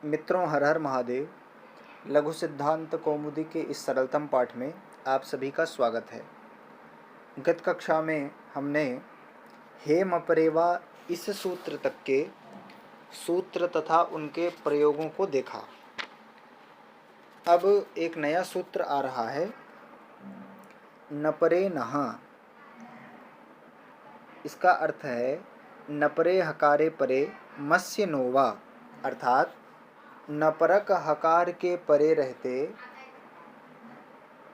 मित्रों, हर हर महादेव। लघु सिद्धांत कौमुदी के इस सरलतम पाठ में आप सभी का स्वागत है। गत कक्षा में हमने हेम अपरेवा इस सूत्र तक के सूत्र तथा उनके प्रयोगों को देखा। अब एक नया सूत्र आ रहा है, नपरे नहा। इसका अर्थ है नपरे हकारे परे मत्स्य नोवा, अर्थात नपरक हकार के परे रहते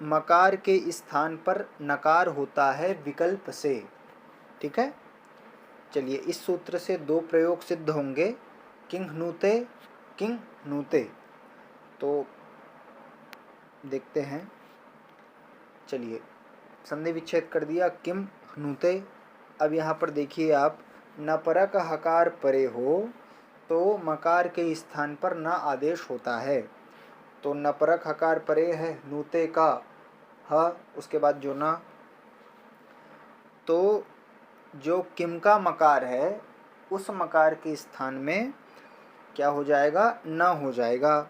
मकार के स्थान पर नकार होता है विकल्प से। ठीक है, चलिए इस सूत्र से दो प्रयोग सिद्ध होंगे, किंग ह्नूते किंग ह्नूते। तो देखते हैं। चलिए, संधि विच्छेद कर दिया, किम ह्नूते। अब यहाँ पर देखिए आप, नपरक हकार परे हो तो मकार के स्थान पर न आदेश होता है। तो नपरक हकार परे है, नूते का ह, उसके बाद जो ना, तो जो किम का मकार है उस मकार के स्थान में क्या हो जाएगा, न हो जाएगा।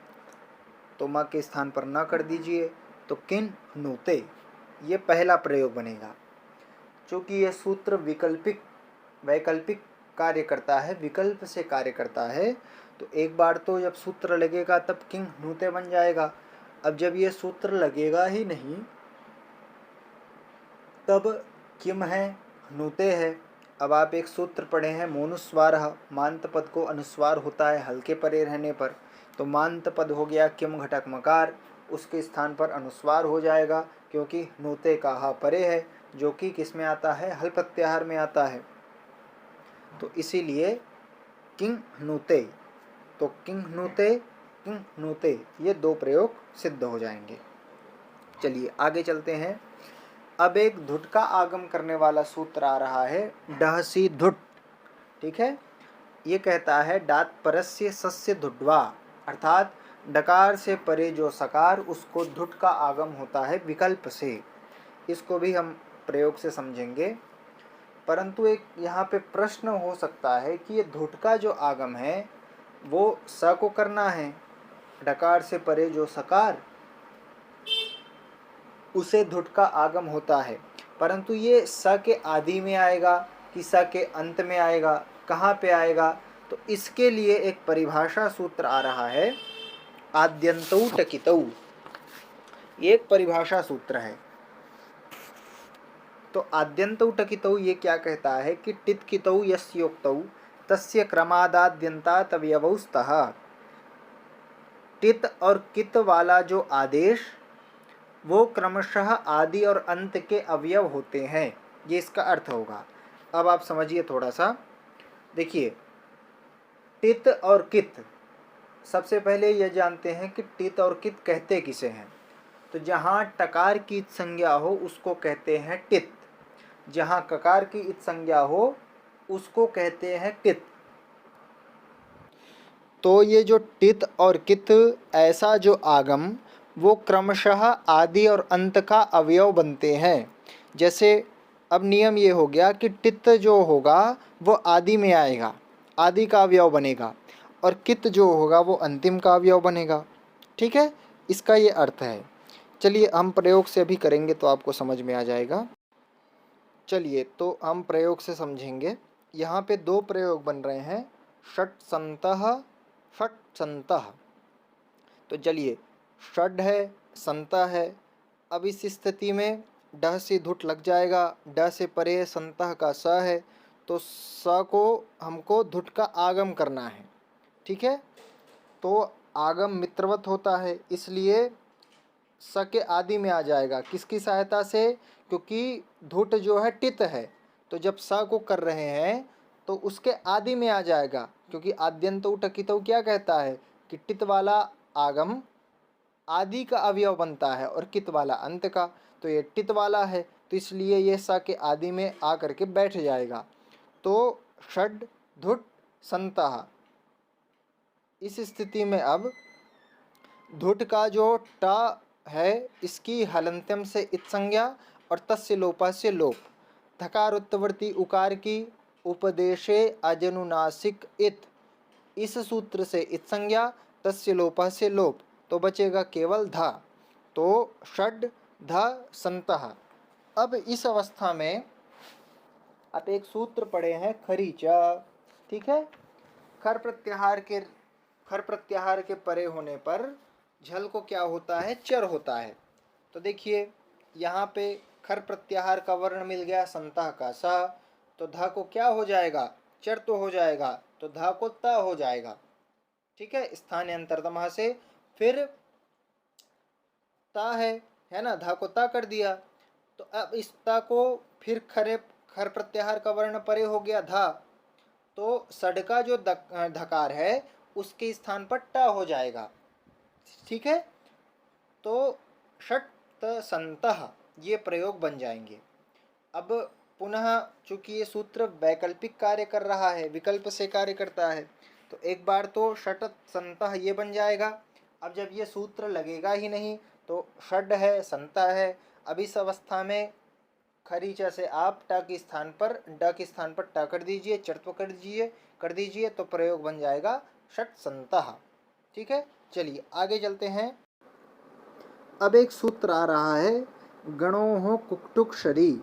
तो म के स्थान पर न कर दीजिए, तो किन नूते, ये पहला प्रयोग बनेगा। चूँकि यह सूत्र वैकल्पिक कार्य करता है, विकल्प से कार्य करता है, तो एक बार तो जब सूत्र लगेगा तब किंग नूते बन जाएगा। अब जब ये सूत्र लगेगा ही नहीं तब किम है, नूते है। अब आप एक सूत्र पढ़े हैं, मोनुस्वार, मांत पद को अनुस्वार होता है हल्के परे रहने पर। तो मांत पद हो गया किम घटक मकार, उसके स्थान पर अनुस्वार हो जाएगा, क्योंकि नूते का हा परे है, जो कि किस में आता है, हल प्रत्याहार में आता है। तो इसीलिए किंग नूते, तो किंग नूते ये दो प्रयोग सिद्ध हो जाएंगे। चलिए आगे चलते हैं। अब एक धुट का आगम करने वाला सूत्र आ रहा है, डहसी धुट। ठीक है, ये कहता है डात परस्य सस्य धुड्वा, अर्थात डकार से परे जो सकार उसको धुट का आगम होता है विकल्प से। इसको भी हम प्रयोग से समझेंगे, परंतु एक यहाँ पे प्रश्न हो सकता है कि ये धुट का जो आगम है वो स को करना है, डकार से परे जो सकार उसे धुट का आगम होता है, परंतु ये स के आदि में आएगा कि स के अंत में आएगा, कहाँ पे आएगा। तो इसके लिए एक परिभाषा सूत्र आ रहा है, आद्यन्तौ टकितौ। ये एक परिभाषा सूत्र है। तो आद्यन्तौ टकितौ ये क्या कहता है कि टित्कितौ यस्योक्तौ तस्य क्रमादाद्यन्तात् अवयवौ स्तः। टित और कित वाला जो आदेश वो क्रमशः आदि और अंत के अवयव होते हैं, ये इसका अर्थ होगा। अब आप समझिए थोड़ा सा, देखिए टित और कित, सबसे पहले यह जानते हैं कि टित और कित कहते किसे हैं। तो जहाँ टकार की इत संज्ञा हो उसको कहते हैं टित, जहाँ ककार की इत संज्ञा हो उसको कहते हैं कित। तो ये जो टित और कित ऐसा जो आगम वो क्रमशः आदि और अंत का अवयव बनते हैं। जैसे अब नियम ये हो गया कि टित जो होगा वो आदि में आएगा, आदि का अवयव बनेगा, और कित जो होगा वो अंतिम का अवयव बनेगा। ठीक है, इसका ये अर्थ है। चलिए हम प्रयोग से अभी करेंगे तो आपको समझ में आ जाएगा। चलिए तो हम प्रयोग से समझेंगे। यहाँ पे दो प्रयोग बन रहे हैं, षट् सन्तः षट् सन्तः। तो चलिए, षड है, संता है। अब इस स्थिति में ड से धुट लग जाएगा, ड से परे संतः का स है, तो स को हमको धुट का आगम करना है। ठीक है, तो आगम मित्रवत होता है, इसलिए स के आदि में आ जाएगा। किसकी सहायता से, क्योंकि धुट जो है टित है, तो जब स को कर रहे हैं तो उसके आदि में आ जाएगा, क्योंकि आद्यन्तौ टकितौ क्या कहता है कि टित वाला आगम आदि का अवयव बनता है और कित वाला अंत का। तो ये टित वाला है, तो इसलिए ये स के आदि में आ करके बैठ जाएगा। तो षड धुट संतः, इस स्थिति में अब धुट का जो ट है इसकी हलंत्यम से इत संज्ञा और तस्य लोपा से लोप, धकार उत्तवर्ती उकार की उपदेशे अजनुनासिक इत, इस सूत्र से इत संज्ञा तस्य लोपः से लोप, तो बचेगा केवल धा, तो षड धा संतः। अब इस अवस्था में आप एक सूत्र पढ़े हैं खरीचा, ठीक है। खर प्रत्याहार के परे होने पर झल को क्या होता है, चर होता है। तो देखिए यहाँ पे खर प्रत्याहार का वर्ण मिल गया संतः का सा, तो धा को क्या हो जाएगा, चर तो हो जाएगा, तो धा को ता हो जाएगा, ठीक है, स्थानीय अंतरतमः से। फिर ता है ना, धा को ता कर दिया, तो अब इस ता को फिर खर प्रत्याहार का वर्ण परे हो गया धा, तो सड का जो धकार है उसके स्थान पर टा हो जाएगा, ठीक है। तो षट संतः ये प्रयोग बन जाएंगे। अब पुनः चूंकि ये सूत्र वैकल्पिक कार्य कर रहा है, विकल्प से कार्य करता है, तो एक बार तो षट संतः ये बन जाएगा। अब जब ये सूत्र लगेगा ही नहीं, तो षड है संतः है, अब इस अवस्था में खरीचा से आप टा के स्थान पर ड के स्थान पर टा कर दीजिए, चर्त्व कर दीजिए, तो प्रयोग बन जाएगा षट संतः, ठीक है। चलिए आगे चलते हैं। अब एक सूत्र आ रहा है गणोः कुक्टुक शरी।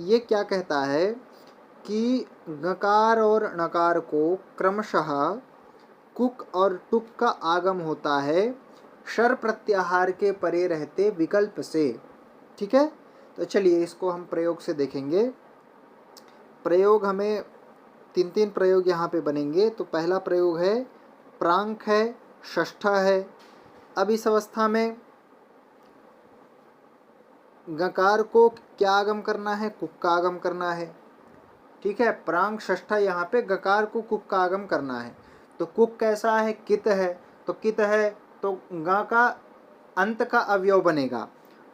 ये क्या कहता है कि गकार और नकार को क्रमशः कुक और टुक का आगम होता है शर प्रत्याहार के परे रहते विकल्प से, ठीक है। तो चलिए इसको हम प्रयोग से देखेंगे। प्रयोग हमें तीन प्रयोग यहाँ पे बनेंगे। तो पहला प्रयोग है प्रांक है, षष्ठा है। अब इस अवस्था में गकार को क्या आगम करना है, कुक का आगम करना है, ठीक है। प्रांक षष्ठा, यहाँ पे गकार को कुक का आगम करना है। तो कुक कैसा है, कित है, तो कित है तो गा का अंत का अवयव बनेगा,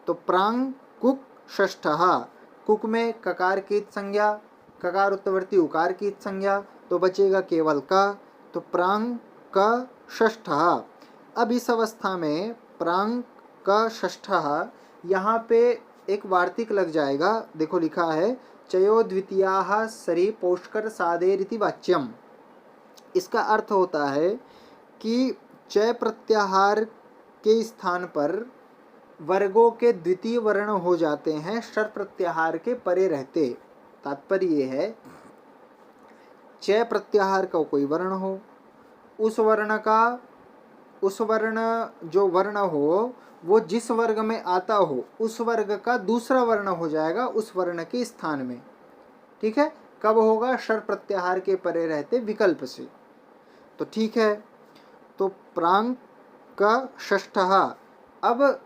तो प्रांग कुक षष्ठा। कुक में ककार की संज्ञा, ककार उत्तवर्ती उकार की संज्ञा, तो बचेगा केवल का, तो प्रांग का षष्ठा। अब इस अवस्था में प्रांग का षष्ठा, यहाँ पे एक वार्तिक लग जाएगा। देखो लिखा है चयो द्वितीयाः सरी पोष्कर सादेरिति वाच्यम। इसका अर्थ होता है कि चय प्रत्याहार के स्थान पर वर्गों के द्वितीय वर्ण हो जाते हैं शर प्रत्याहार के परे रहते। तात्पर्य ये है चय प्रत्याहार का कोई वर्ण हो, उस वर्ण जो वर्ण हो वो जिस वर्ग में आता हो उस वर्ग का दूसरा वर्ण हो जाएगा उस वर्ण के स्थान में, ठीक है। कब होगा, शर प्रत्याहार के परे रहते विकल्प से। तो ठीक है, तो प्रांग का षष्ठा, अब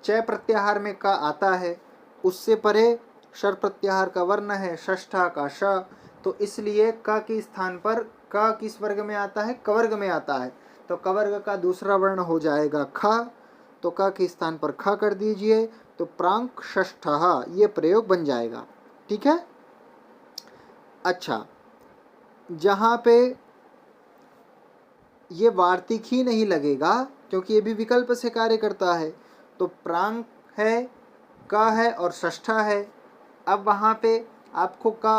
चय प्रत्याहार में का आता है, उससे परे शर प्रत्याहार का वर्ण है षष्ठा का श, तो इसलिए का के स्थान पर का किस वर्ग में आता है, कवर्ग में आता है, तो कवर्ग का दूसरा वर्ण हो जाएगा ख, तो का के स्थान पर ख कर दीजिए, तो प्रांग षष्ठा ये प्रयोग बन जाएगा, ठीक है। अच्छा, जहाँ पे ये वार्तिक ही नहीं लगेगा क्योंकि ये भी विकल्प से कार्य करता है, तो प्रांग है, का है और षष्ठा है। अब वहाँ पे आपको का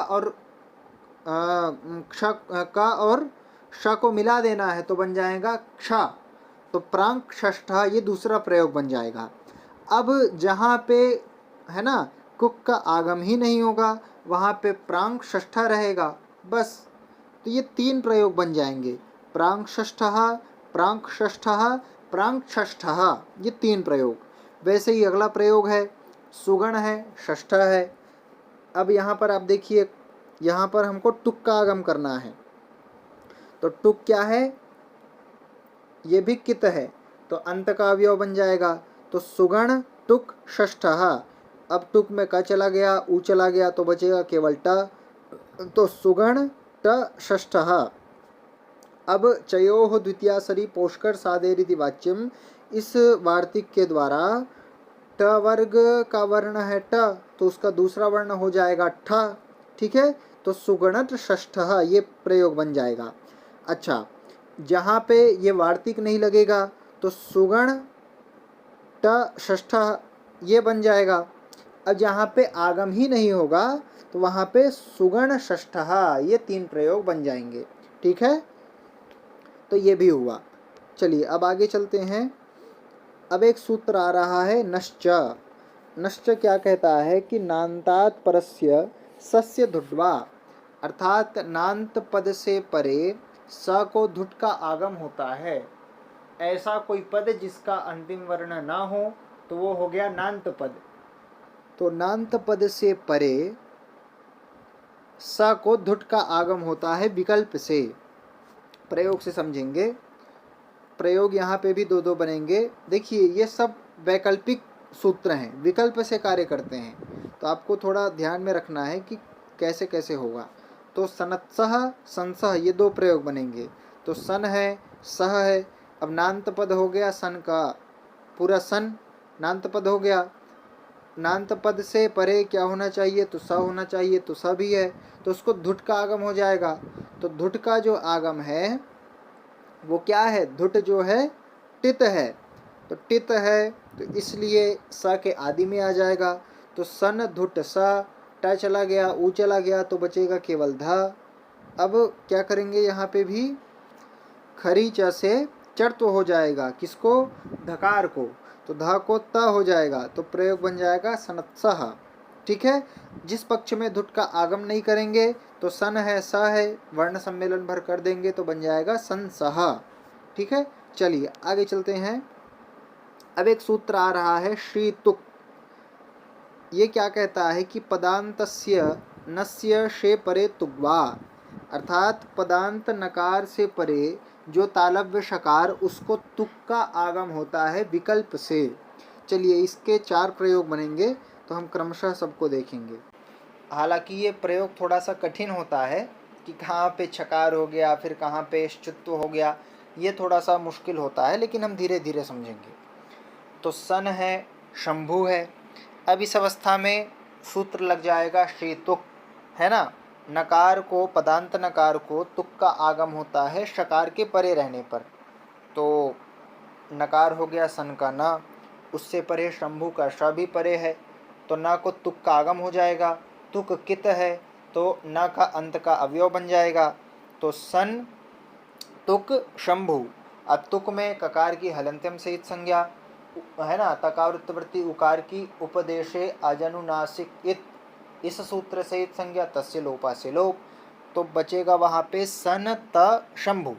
और श को मिला देना है, तो बन जाएगा क्ष, तो प्रांग षष्ठा ये दूसरा प्रयोग बन जाएगा। अब जहाँ पे है ना कुक का आगम ही नहीं होगा वहाँ पे प्रांग षष्ठा रहेगा बस, तो ये तीन प्रयोग बन जाएंगे, प्रांग षष्ठा, प्रांग षष्ठा, प्रांग षष्ठा, ये तीन प्रयोग। वैसे ही अगला प्रयोग है सुगण है, षष्ठा है। अब यहाँ पर आप देखिए, यहाँ पर हमको टुक का आगम करना है, तो टुक क्या है, ये भी कित है, तो अंत का अवयव बन जाएगा, तो सुगण टुक षष्ठा। अब टुक में का चला गया, ऊ चला गया, तो बचेगा केवल ट, तो सुगण ट षष्ठा। अब चयोः द्वितीया सरी पोष्कर सादेरिति वाच्यम, इस वार्तिक के द्वारा ट वर्ग का वर्ण है ट, तो उसका दूसरा वर्ण हो जाएगा ठ, ठीक है। तो सुगणट षष्ठः ये प्रयोग बन जाएगा। अच्छा, जहाँ पे ये वार्तिक नहीं लगेगा तो सुगण ट षष्ठः ये बन जाएगा। अब जहाँ पे आगम ही नहीं होगा तो वहाँ पे सुगण षष्ठः ये तीन प्रयोग बन जाएंगे, ठीक है। तो ये भी हुआ। चलिए अब आगे चलते हैं। अब एक सूत्र आ रहा है नश्च। नश्च क्या कहता है कि नान्तात् परस्य सस्य धुड्वा, अर्थात नान्त पद से परे स को धुट का आगम होता है। ऐसा कोई पद जिसका अंतिम वर्ण ना हो तो वो हो गया नान्त पद। तो नान्त पद से परे स को धुट का आगम होता है विकल्प से। प्रयोग से समझेंगे। प्रयोग यहाँ पे भी दो दो बनेंगे। देखिए ये सब वैकल्पिक सूत्र हैं, विकल्प से कार्य करते हैं, तो आपको थोड़ा ध्यान में रखना है कि कैसे कैसे होगा। तो सनत्सह संसह ये दो प्रयोग बनेंगे। तो सन है, सह है। अब नान्त पद हो गया सन का पूरा सन नान्त पद हो गया। नान्त पद से परे क्या होना चाहिए? तो स होना चाहिए, तो स भी है, तो उसको धुट का आगम हो जाएगा। तो धुट का जो आगम है वो क्या है? धुट जो है टित है। तो टित है तो इसलिए स के आदि में आ जाएगा। तो सन धुट स, ट चला गया, ऊ चला गया, तो बचेगा केवल ध। अब क्या करेंगे? यहाँ पे भी खरी च से चढ़ तो हो जाएगा, किसको? धकार को। तो ध को त हो जाएगा, तो प्रयोग बन जाएगा सनत्सह। ठीक है। जिस पक्ष में धुट का आगम नहीं करेंगे तो सन है, स है, वर्ण सम्मेलन भर कर देंगे तो बन जाएगा संसह। ठीक है। चलिए आगे चलते हैं। अब एक सूत्र आ रहा है श्री तुक। ये क्या कहता है कि पदांतस्य नस्य शे परे तुग्वा, अर्थात पदांत नकार से परे जो तालव्य शकार उसको तुक का आगम होता है विकल्प से। चलिए इसके 4 प्रयोग बनेंगे, तो हम क्रमशः सबको देखेंगे। हालांकि ये प्रयोग थोड़ा सा कठिन होता है कि कहाँ पे छकार हो गया, फिर कहाँ पे श्चुत्व हो गया, ये थोड़ा सा मुश्किल होता है, लेकिन हम धीरे धीरे समझेंगे। तो सन है, शंभु है। अब इस अवस्था में सूत्र लग जाएगा श्री तुक, है ना। नकार को, पदांत नकार को तुक का आगम होता है शकार के परे रहने पर। तो नकार हो गया सन का न, उससे परे शंभु का श भी परे है, तो न को तुक का आगम हो जाएगा। तुक कित है तो न का अंत का अवयव बन जाएगा। तो सन तुक शंभु। अब तुक में ककार की हलंत्यम सहित संज्ञा, है ना, तकावृत्तवृत्ति उकार की उपदेशे अजनुनासिक इत, इस सूत्र सहित संज्ञा तस्य लोपा से लोप, तो बचेगा वहाँ पे सन त शंभु।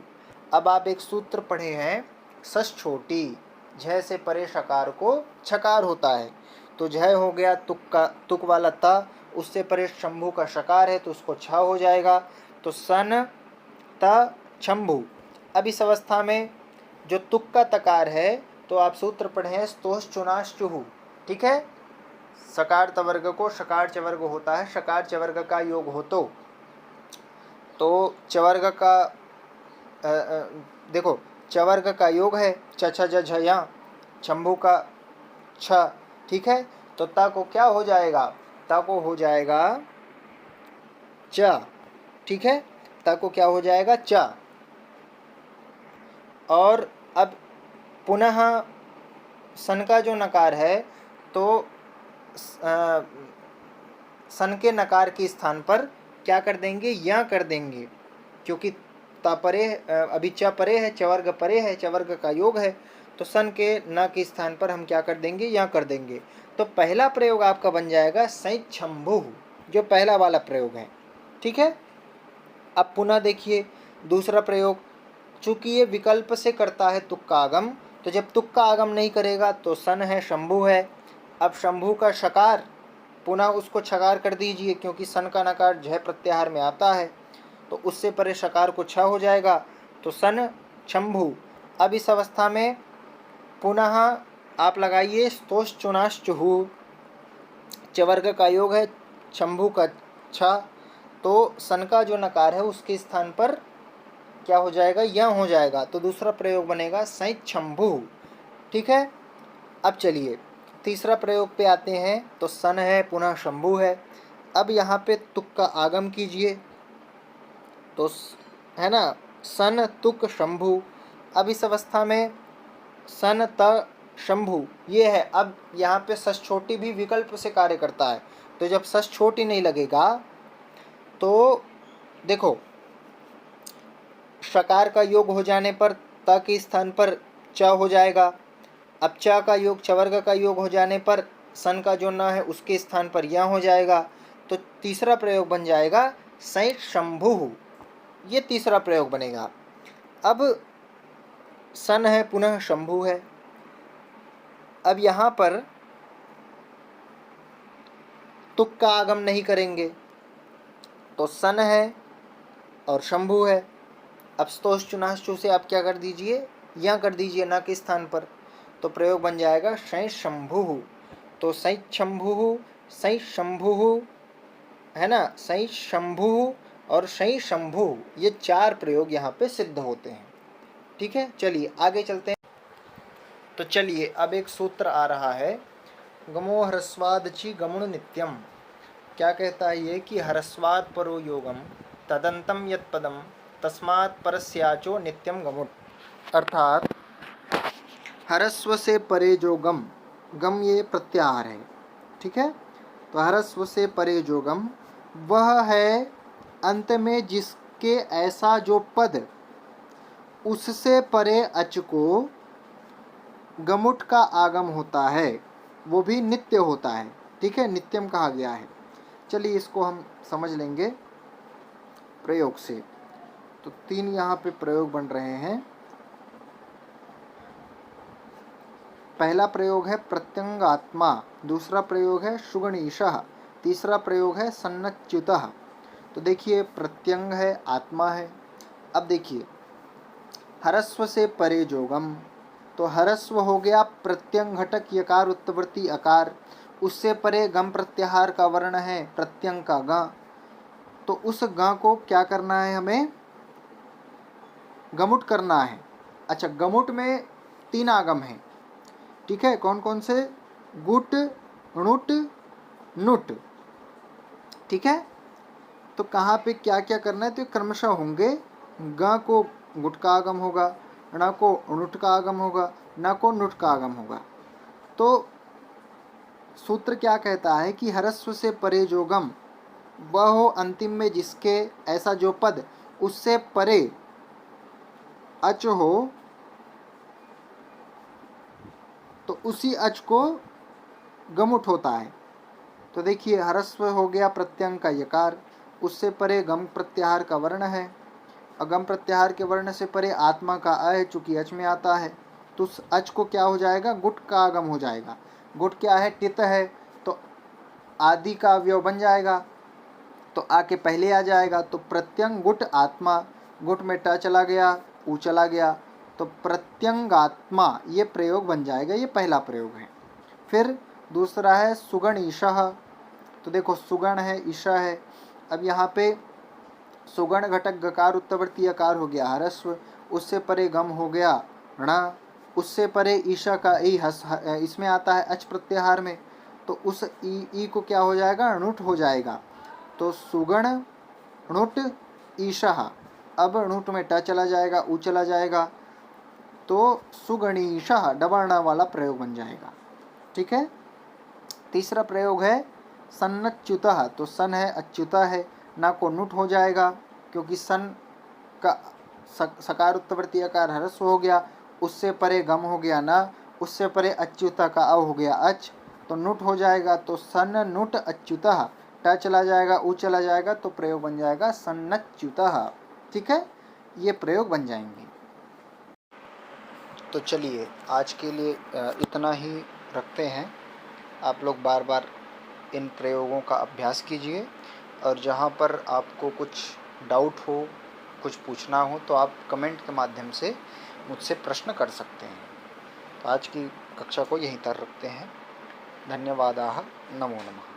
अब आप एक सूत्र पढ़े हैं सस छोटी, झ से परे शकार को छकार होता है, तो झ हो गया तुक वाला त, उससे परे शंभु का शकार है तो उसको छ हो जाएगा। तो सन त शंभु। अब इस अवस्था में जो तुक का तकार है तो आप सूत्र पढ़े हैं स्तोष चुनाश चुहु। ठीक है। सकार तवर्ग को शकार चवर्ग होता है, शकार चवर्ग का योग हो तो चवर्ग का देखो चवर्ग का योग है छ छ ज झ या, शंभु का छ। ठीक है। तो ता को क्या हो जाएगा? ता को हो जाएगा च। ठीक है। ता को क्या हो जाएगा? च। और अब पुनः सन का जो नकार है तो सन के नकार के स्थान पर क्या कर देंगे? या कर देंगे, क्योंकि ता परे, अभी च परे है, चवर्ग परे है, चवर्ग का योग है, तो सन के न के स्थान पर हम क्या कर देंगे? या कर देंगे। तो पहला प्रयोग आपका बन जाएगा सैच्छंभु, जो पहला वाला प्रयोग है। ठीक है। अब पुनः देखिए दूसरा प्रयोग, चूंकि ये विकल्प से करता है तुक का आगम, तो जब तुक का आगम नहीं करेगा तो सन है, शंभु है। अब शंभु का शकार, पुनः उसको छकार कर दीजिए, क्योंकि सन का नकार झ प्रत्याहार में आता है, तो उससे परे शकार को छ हो जाएगा, तो सन शंभु। अब इस अवस्था में पुनः आप लगाइए स्तोष चुनाश चुहु, चवर्ग का योग है, शंभु का छ, तो सन का जो नकार है उसके स्थान पर क्या हो जाएगा? या हो जाएगा, तो दूसरा प्रयोग बनेगा सैच्छंभु। ठीक है। अब चलिए तीसरा प्रयोग पे आते हैं। तो सन है, पुनः शंभु है। अब यहाँ पे तुक का आगम कीजिए, तो है ना, सन तुक शंभु। अब इस अवस्था में सन त शंभु ये है। अब यहाँ पे सस छोटी भी विकल्प से कार्य करता है, तो जब सस छोटी नहीं लगेगा तो देखो शकार का योग हो जाने पर त के स्थान पर च हो जाएगा। अब च का योग चवर्ग का योग हो जाने पर सन का जो न है उसके स्थान पर यह हो जाएगा। तो तीसरा प्रयोग बन जाएगा सै शंभु। ये तीसरा प्रयोग बनेगा। अब सन है पुनः शंभु है। अब यहाँ पर तुक का आगम नहीं करेंगे, तो सन है और शंभु है। अब स्तोष चुनाश्चु से आप क्या कर दीजिए, यहाँ कर दीजिए न के स्थान पर, तो प्रयोग बन जाएगा सै शंभु। तो सै शंभु, सै शंभु है ना, सै शंभु और सै शंभु, ये चार प्रयोग यहाँ पे सिद्ध होते हैं। ठीक है, चलिए आगे चलते हैं। तो चलिए अब एक सूत्र आ रहा है, गमो ह्रस्वादचि गमुण नित्यम। क्या कहता है ये कि ह्रस्वाद परो योगम तदंतम यत्पदम तस्मात् परस्याचो नित्यम गमुट। अर्थात ह्रस्व से परे जो गम, गम ये प्रत्याहार है, ठीक है। तो ह्रस्व से परे जो गम वह है अंत में जिसके ऐसा जो पद उससे परे अच को गमुट का आगम होता है, वो भी नित्य होता है। ठीक है, नित्यम कहा गया है। चलिए इसको हम समझ लेंगे प्रयोग से। तो तीन यहाँ पे प्रयोग बन रहे हैं। पहला प्रयोग है प्रत्यंगात्मा, दूसरा प्रयोग है सुगणीशः, तीसरा प्रयोग है सन्नच्युतः। तो देखिए प्रत्यंग है, आत्मा है। अब देखिए ह्रस्व से परे जोगम, तो ह्रस्व हो गया प्रत्यंग घटक यकार उत्तवर्ती अकार, उससे परे गम प्रत्याहार का वर्ण है प्रत्यंग का ग। तो उस ग को क्या करना है, हमें गमुट करना है। अच्छा, गमुट में तीन आगम हैं, ठीक है। कौन कौन से, गुट, णुट, नुट, ठीक है। तो कहाँ पे क्या क्या करना है, तो क्रमशः होंगे। ग को गुट का आगम होगा, ण को णुट का आगम होगा, न को नुट का आगम होगा। तो सूत्र क्या कहता है कि ह्रस्व से परे जो गम वह हो अंतिम में जिसके ऐसा जो पद उससे परे अच हो, तो उसी अच को गमुट होता है। तो देखिए ह्रस्व हो गया प्रत्यंग का यकार, उससे परे गम प्रत्याहार का वर्ण है, और गम प्रत्याहार के वर्ण से परे आत्मा का अ है, चूंकि अच में आता है, तो उस अच को क्या हो जाएगा, गुट का आगम हो जाएगा। गुट क्या है, टित है, तो आदि का अवयव बन जाएगा, तो आके पहले आ जाएगा। तो प्रत्यंग गुट आत्मा, गुट में ट चला गया, ऊ चला गया, तो प्रत्यंगात्मा ये प्रयोग बन जाएगा। ये पहला प्रयोग है। फिर दूसरा है सुगण ईशः। तो देखो सुगण है, ईशा है। अब यहाँ पे सुगण घटक गकार उत्तवर्ती अकार हो गया ह्रस्व, उससे परे गम हो गया ण, उससे परे ईशा का ई इसमें आता है अच प्रत्याहार में, तो उस ई को क्या हो जाएगा, णुट हो जाएगा। तो सुगण णुट ईशः। अब णुट में ट चला जाएगा, ऊ चला जाएगा, तो सुगणीशः डबर्ण वाला प्रयोग बन जाएगा। ठीक है। तीसरा प्रयोग है सन्नच्युतः। तो सन है, अच्युता है, ना को नुट हो जाएगा, क्योंकि सन का सकार उत्तवर्ती अकार ह्रस्व हो गया, उससे परे गम हो गया ना, उससे परे अच्युता का अव हो गया अच, तो नुट हो जाएगा। तो सन नुट अच्युतः, ट चला जाएगा, ऊ चला जाएगा, तो प्रयोग बन जाएगा सन्नच्युतः। ठीक है, ये प्रयोग बन जाएंगे। तो चलिए आज के लिए इतना ही रखते हैं। आप लोग बार बार इन प्रयोगों का अभ्यास कीजिए, और जहाँ पर आपको कुछ डाउट हो, कुछ पूछना हो, तो आप कमेंट के माध्यम से मुझसे प्रश्न कर सकते हैं। तो आज की कक्षा को यहीं तक रखते हैं। धन्यवादाः। नमो नमः।